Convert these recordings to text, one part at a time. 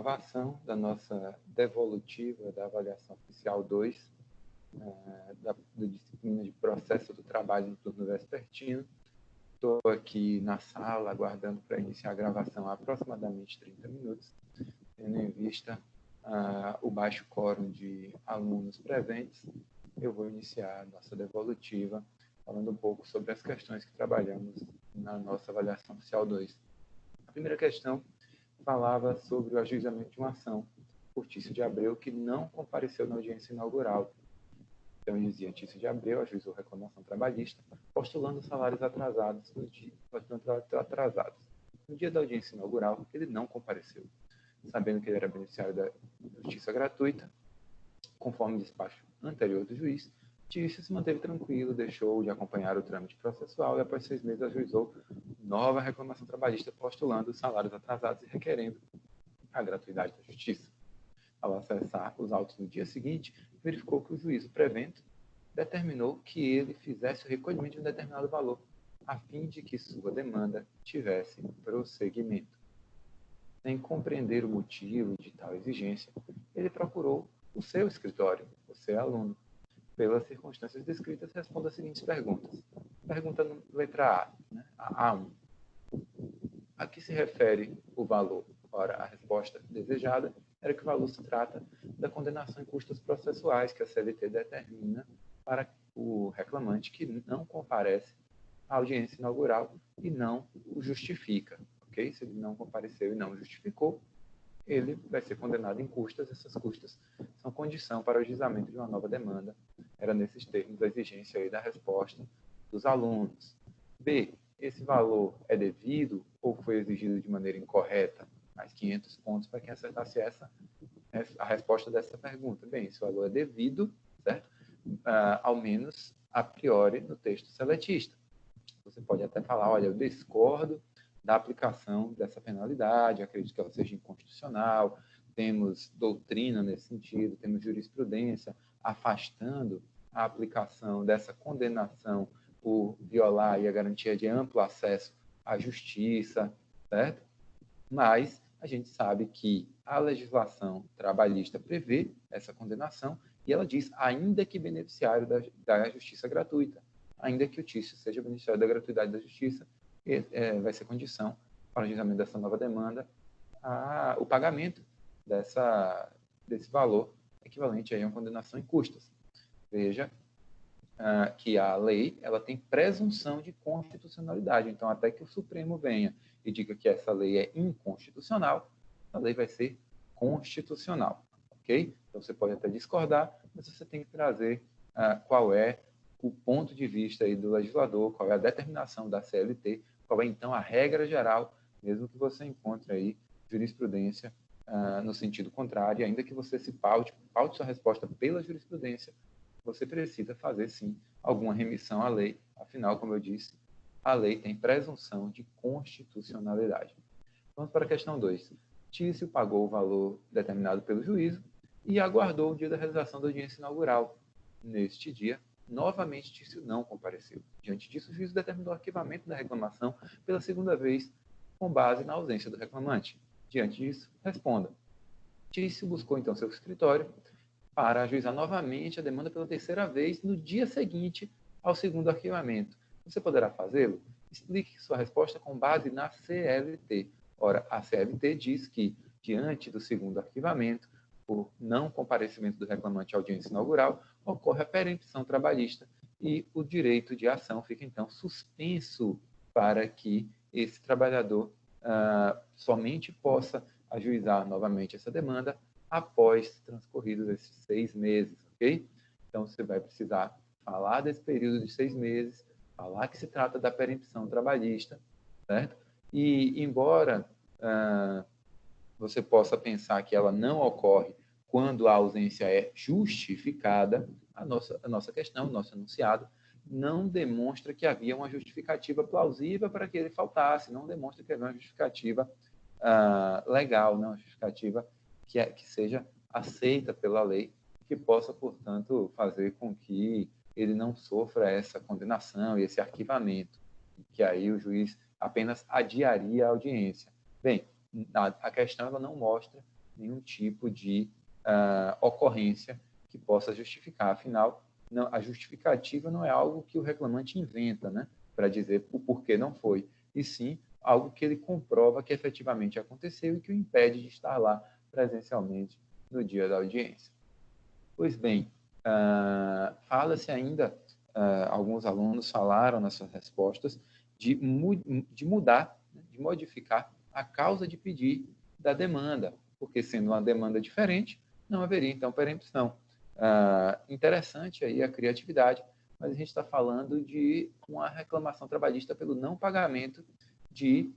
Aprovação da nossa devolutiva da avaliação oficial 2, da disciplina de processo do trabalho no turno vespertino. Estou aqui na sala aguardando para iniciar a gravação há aproximadamente 30 minutos, tendo em vista o baixo quórum de alunos presentes. Eu vou iniciar a nossa devolutiva falando um pouco sobre as questões que trabalhamos na nossa avaliação oficial 2. A primeira questão falava sobre o ajuizamento de uma ação por Tício de Abreu, que não compareceu na audiência inaugural. Então, dizia, Tício de Abreu ajuizou reclamação trabalhista, postulando salários atrasados no dia da audiência inaugural, ele não compareceu, sabendo que ele era beneficiário da justiça gratuita, conforme despacho anterior do juiz. Tício se manteve tranquilo, deixou de acompanhar o trâmite processual e, após 6 meses, ajuizou nova reclamação trabalhista, postulando salários atrasados e requerendo a gratuidade da justiça. Ao acessar os autos no dia seguinte, verificou que o juízo prevento determinou que ele fizesse o recolhimento de um determinado valor, a fim de que sua demanda tivesse prosseguimento. Sem compreender o motivo de tal exigência, ele procurou o seu escritório, o seu aluno. Pelas circunstâncias descritas, responda as seguintes perguntas. Pergunta letra A, né? A 1. A que se refere o valor? Ora, a resposta desejada era que o valor se trata da condenação em custos processuais que a CLT determina para o reclamante que não comparece à audiência inaugural e não o justifica. Ok? Se ele não compareceu e não justificou, ele vai ser condenado em custas. Essas custas são condição para o ajuizamento de uma nova demanda. Era nesses termos a exigência aí da resposta dos alunos. B. Esse valor é devido ou foi exigido de maneira incorreta? Mais 500 pontos para quem acertasse a resposta dessa pergunta. Bem, esse valor é devido, certo? Ao menos a priori no texto seletista. Você pode até falar, olha, eu discordo da aplicação dessa penalidade, acredito que ela seja inconstitucional, temos doutrina nesse sentido, temos jurisprudência afastando a aplicação dessa condenação por violar a garantia de amplo acesso à justiça, certo? Mas a gente sabe que a legislação trabalhista prevê essa condenação e ela diz, ainda que beneficiário da justiça gratuita, ainda que o Tício seja beneficiário da gratuidade da justiça, vai ser condição para o ajuizamento dessa nova demanda o pagamento desse valor equivalente a uma condenação em custas. Veja que a lei ela tem presunção de constitucionalidade. Então, até que o Supremo venha e diga que essa lei é inconstitucional, a lei vai ser constitucional. Ok? Então, você pode até discordar, mas você tem que trazer qual é o ponto de vista aí do legislador, qual é a determinação da CLT, qual é, então, a regra geral, mesmo que você encontre aí jurisprudência no sentido contrário, ainda que você se paute sua resposta pela jurisprudência, você precisa fazer, sim, alguma remissão à lei. Afinal, como eu disse, a lei tem presunção de constitucionalidade. Vamos para a questão 2. Tício pagou o valor determinado pelo juízo e aguardou o dia da realização da audiência inaugural. Neste dia, novamente, Tício não compareceu. Diante disso, o juízo determinou o arquivamento da reclamação pela segunda vez, com base na ausência do reclamante. Diante disso, responda. Tício buscou, então, seu escritório para ajuizar novamente a demanda pela terceira vez no dia seguinte ao segundo arquivamento. Você poderá fazê-lo? Explique sua resposta com base na CLT. Ora, a CLT diz que, diante do segundo arquivamento, por não comparecimento do reclamante à audiência inaugural, ocorre a perempção trabalhista e o direito de ação fica, então, suspenso para que esse trabalhador somente possa ajuizar novamente essa demanda após transcorridos esses 6 meses, ok? Então, você vai precisar falar desse período de 6 meses, falar que se trata da perempção trabalhista, certo? E, embora você possa pensar que ela não ocorre quando a ausência é justificada, a nossa questão, o nosso enunciado, não demonstra que havia uma justificativa plausível para que ele faltasse, não demonstra que havia uma justificativa legal, não, uma justificativa que seja aceita pela lei, que possa, portanto, fazer com que ele não sofra essa condenação e esse arquivamento, que aí o juiz apenas adiaria a audiência. Bem, a questão ela não mostra nenhum tipo de ocorrência que possa justificar. Afinal, não, a justificativa não é algo que o reclamante inventa, né, para dizer o porquê não foi, e sim algo que ele comprova que efetivamente aconteceu e que o impede de estar lá presencialmente no dia da audiência. Pois bem, fala-se ainda, alguns alunos falaram nas suas respostas, de mudar, de modificar a causa de pedir da demanda, porque sendo uma demanda diferente, não haveria, então, perempção. Interessante aí a criatividade, mas a gente está falando de uma reclamação trabalhista pelo não pagamento de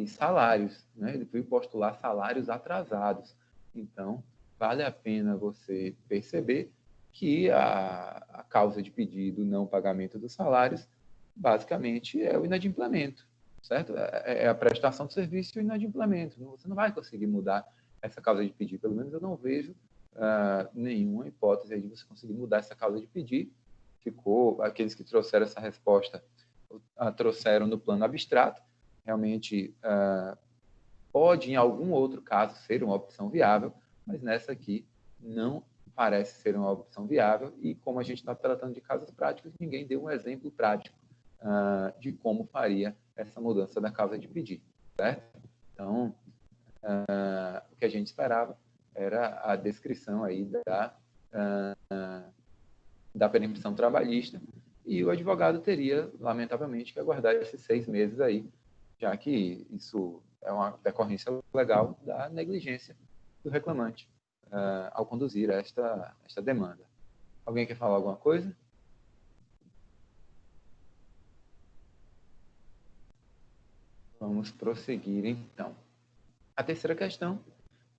salários, né? Ele foi postular salários atrasados. Então, vale a pena você perceber que a causa de pedido não pagamento dos salários basicamente é o inadimplemento, certo? É a prestação de serviço e o inadimplemento. Você não vai conseguir mudar essa causa de pedir. Pelo menos eu não vejo nenhuma hipótese aí de você conseguir mudar essa causa de pedir. Aqueles que trouxeram essa resposta a trouxeram no plano abstrato. Realmente pode, em algum outro caso, ser uma opção viável, mas nessa aqui não parece ser uma opção viável, e como a gente está tratando de casos práticos, ninguém deu um exemplo prático de como faria essa mudança da causa de pedir, certo? Então, o que a gente esperava era a descrição aí da permissão trabalhista, e o advogado teria, lamentavelmente, que aguardar esses 6 meses aí, já que isso é uma decorrência legal da negligência do reclamante ao conduzir esta demanda. Alguém quer falar alguma coisa? Vamos prosseguir, então. A terceira questão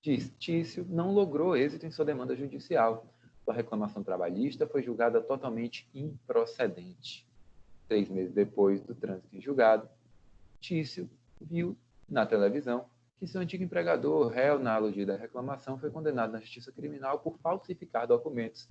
diz: Tício não logrou êxito em sua demanda judicial. Sua reclamação trabalhista foi julgada totalmente improcedente. 3 meses depois do trânsito em julgado, Tício viu na televisão que seu antigo empregador, réu na aludida reclamação, foi condenado na justiça criminal por falsificar documentos.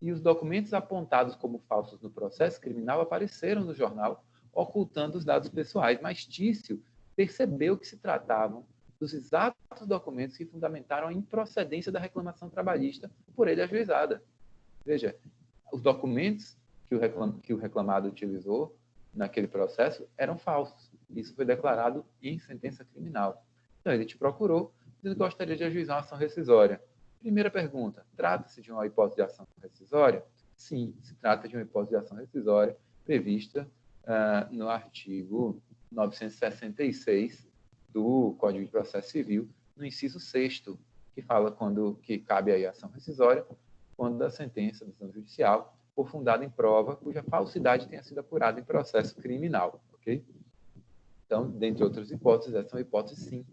E os documentos apontados como falsos no processo criminal apareceram no jornal, ocultando os dados pessoais. Mas Tício percebeu que se tratavam dos exatos documentos que fundamentaram a improcedência da reclamação trabalhista por ele ajuizada. Veja, os documentos que o reclamado utilizou naquele processo eram falsos. Isso foi declarado em sentença criminal. Então, ele te procurou e gostaria de ajuizar uma ação rescisória. Primeira pergunta: trata-se de uma hipótese de ação rescisória? Sim, se trata de uma hipótese de ação rescisória prevista no artigo 966 do Código de Processo Civil, no inciso 6º, que fala que cabe aí a ação rescisória quando a sentença da decisão judicial for fundada em prova cuja falsidade tenha sido apurada em processo criminal, ok? Então, dentre outras hipóteses, essa é uma hipótese, sim,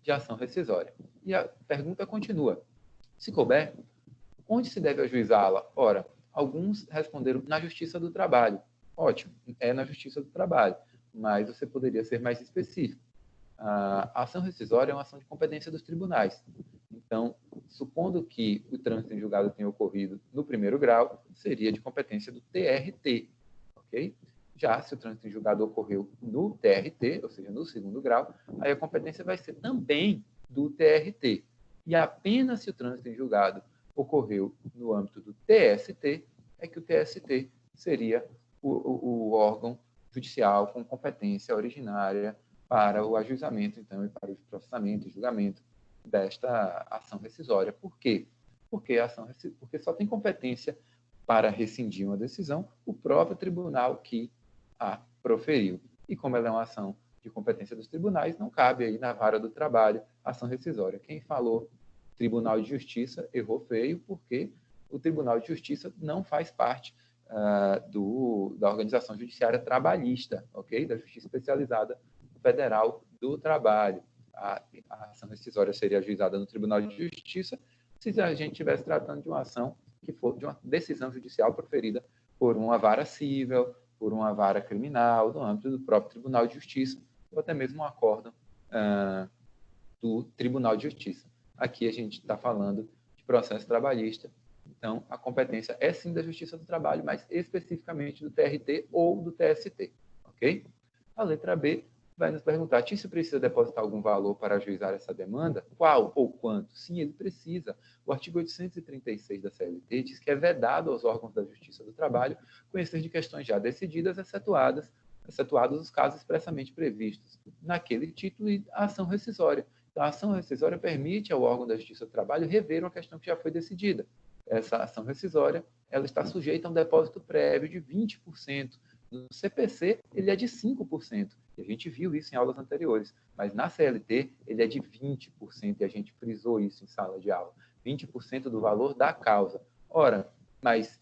de ação rescisória. E a pergunta continua: se couber, onde se deve ajuizá-la? Ora, alguns responderam na Justiça do Trabalho. Ótimo, é na Justiça do Trabalho, mas você poderia ser mais específico. A ação rescisória é uma ação de competência dos tribunais. Então, supondo que o trânsito em julgado tenha ocorrido no primeiro grau, seria de competência do TRT, ok? Já se o trânsito em julgado ocorreu no TRT, ou seja, no segundo grau, aí a competência vai ser também do TRT. E apenas se o trânsito em julgado ocorreu no âmbito do TST, é que o TST seria o órgão judicial com competência originária para o ajuizamento, então, e para o processamento e julgamento desta ação rescisória. Por quê? Porque só tem competência para rescindir uma decisão o próprio tribunal que a proferiu. E como ela é uma ação de competência dos tribunais, não cabe aí na vara do trabalho ação rescisória. Quem falou Tribunal de Justiça errou feio, porque o Tribunal de Justiça não faz parte da organização judiciária trabalhista, ok? Da Justiça Especializada Federal do Trabalho. A ação rescisória seria ajuizada no Tribunal de Justiça se a gente estivesse tratando de uma ação que for de uma decisão judicial proferida por uma vara civil, por uma vara criminal, no âmbito do próprio Tribunal de Justiça, ou até mesmo um acórdão do Tribunal de Justiça. Aqui a gente está falando de processo trabalhista, então a competência é sim da Justiça do Trabalho, mas especificamente do TRT ou do TST, ok? A letra B vai nos perguntar: Tício precisa depositar algum valor para ajuizar essa demanda? Qual ou quanto? Sim, ele precisa. O artigo 836 da CLT diz que é vedado aos órgãos da Justiça do Trabalho conhecer de questões já decididas, excetuados os casos expressamente previstos naquele título e a ação rescisória. Então, a ação rescisória permite ao órgão da Justiça do Trabalho rever uma questão que já foi decidida. Essa ação rescisória ela está sujeita a um depósito prévio de 20%. No CPC, ele é de 5%. E a gente viu isso em aulas anteriores. Mas na CLT, ele é de 20%. E a gente frisou isso em sala de aula. 20% do valor da causa. Ora, mas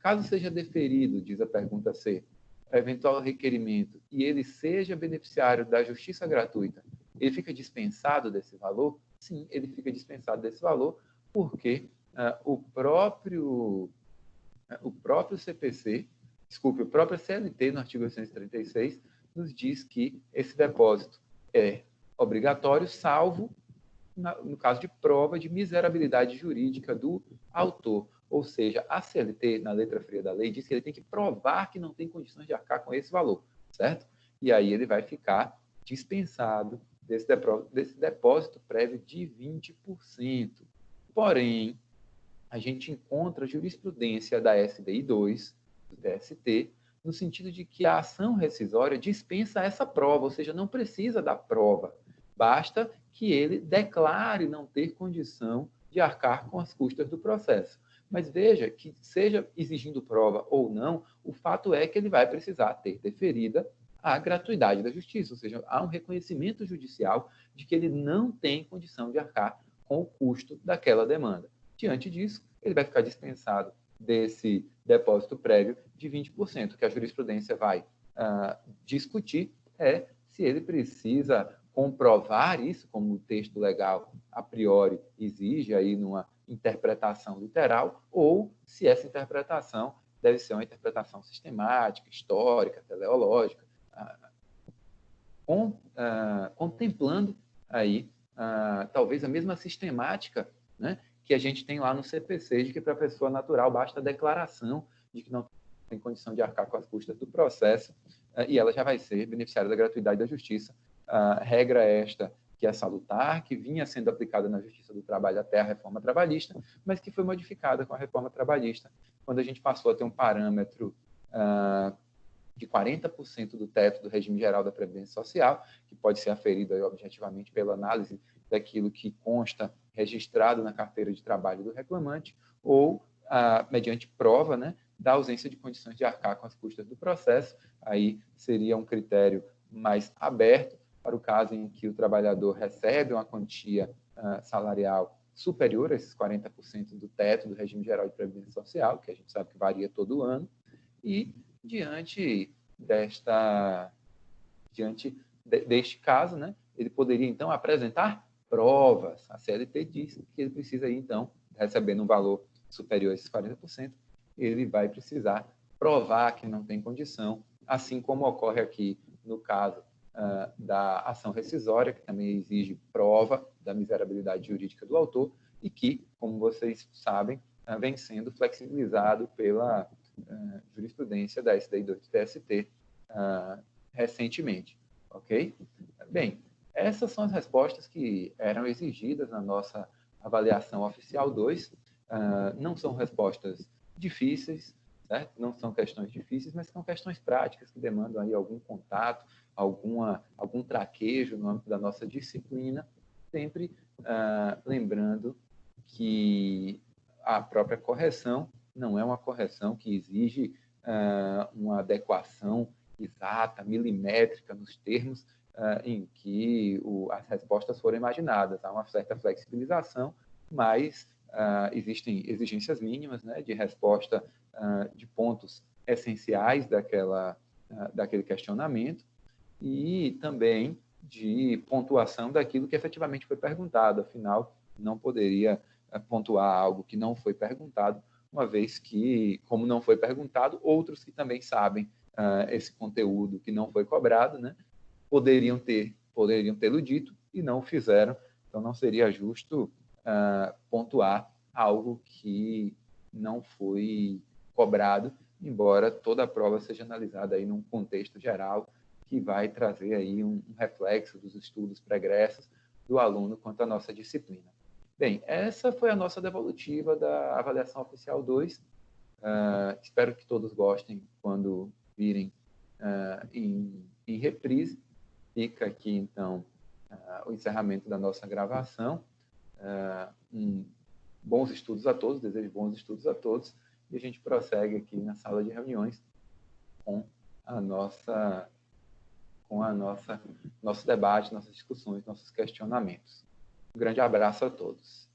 caso seja deferido, diz a pergunta C, eventual requerimento, e ele seja beneficiário da justiça gratuita, ele fica dispensado desse valor? Sim, ele fica dispensado desse valor, porque o próprio CPC, desculpe, o próprio CLT, no artigo 836, nos diz que esse depósito é obrigatório, salvo no caso de prova de miserabilidade jurídica do autor. Ou seja, a CLT, na letra fria da lei, diz que ele tem que provar que não tem condições de arcar com esse valor, certo? E aí ele vai ficar dispensado desse depósito prévio de 20%. Porém, a gente encontra jurisprudência da SDI 2, do TST, no sentido de que a ação rescisória dispensa essa prova, ou seja, não precisa da prova. Basta que ele declare não ter condição de arcar com as custas do processo. Mas veja que, seja exigindo prova ou não, o fato é que ele vai precisar ter deferida a gratuidade da justiça, ou seja, há um reconhecimento judicial de que ele não tem condição de arcar com o custo daquela demanda. Diante disso, ele vai ficar dispensado desse depósito prévio de 20%. O que a jurisprudência vai discutir é se ele precisa comprovar isso, como o texto legal a priori exige aí numa interpretação literal, ou se essa interpretação deve ser uma interpretação sistemática, histórica, teleológica, contemplando aí talvez a mesma sistemática, né, que a gente tem lá no CPC, de que para a pessoa natural basta a declaração de que não tem condição de arcar com as custas do processo e ela já vai ser beneficiária da gratuidade da justiça. Regra esta que é salutar, que vinha sendo aplicada na Justiça do Trabalho até a reforma trabalhista, mas que foi modificada com a reforma trabalhista, quando a gente passou a ter um parâmetro de 40% do teto do regime geral da Previdência Social, que pode ser aferido aí, objetivamente pela análise daquilo que consta registrado na carteira de trabalho do reclamante, ou mediante prova, né, da ausência de condições de arcar com as custas do processo. Aí seria um critério mais aberto para o caso em que o trabalhador recebe uma quantia salarial superior a esses 40% do teto do regime geral de Previdência Social, que a gente sabe que varia todo ano, e diante deste caso, né, ele poderia, então, apresentar provas. A CLT diz que ele precisa, então, recebendo um valor superior a esses 40%, ele vai precisar provar que não tem condição, assim como ocorre aqui no caso da ação rescisória, que também exige prova da miserabilidade jurídica do autor e que, como vocês sabem, vem sendo flexibilizado pela jurisprudência da SDI 2 do TST recentemente. Ok? Bem, essas são as respostas que eram exigidas na nossa avaliação oficial 2. Não são respostas difíceis, certo? Não são questões difíceis, mas são questões práticas que demandam aí algum contato, algum traquejo no âmbito da nossa disciplina, sempre lembrando que a própria correção não é uma correção que exige uma adequação exata, milimétrica nos termos em que as respostas foram imaginadas. Há uma certa flexibilização, mas existem exigências mínimas, né, de resposta de pontos essenciais daquele questionamento e também de pontuação daquilo que efetivamente foi perguntado. Afinal, não poderia pontuar algo que não foi perguntado, uma vez que, como não foi perguntado, outros que também sabem esse conteúdo que não foi cobrado, né, poderiam tê-lo dito e não o fizeram. Então, não seria justo pontuar algo que não foi cobrado, embora toda a prova seja analisada aí num contexto geral que vai trazer aí um reflexo dos estudos pregressos do aluno quanto à nossa disciplina. Bem, essa foi a nossa devolutiva da avaliação oficial 2. Espero que todos gostem quando virem em reprise. Fica aqui, então, o encerramento da nossa gravação. Bons estudos a todos, desejo bons estudos a todos, e a gente prossegue aqui na sala de reuniões com nosso debate, nossas discussões, nossos questionamentos. Um grande abraço a todos.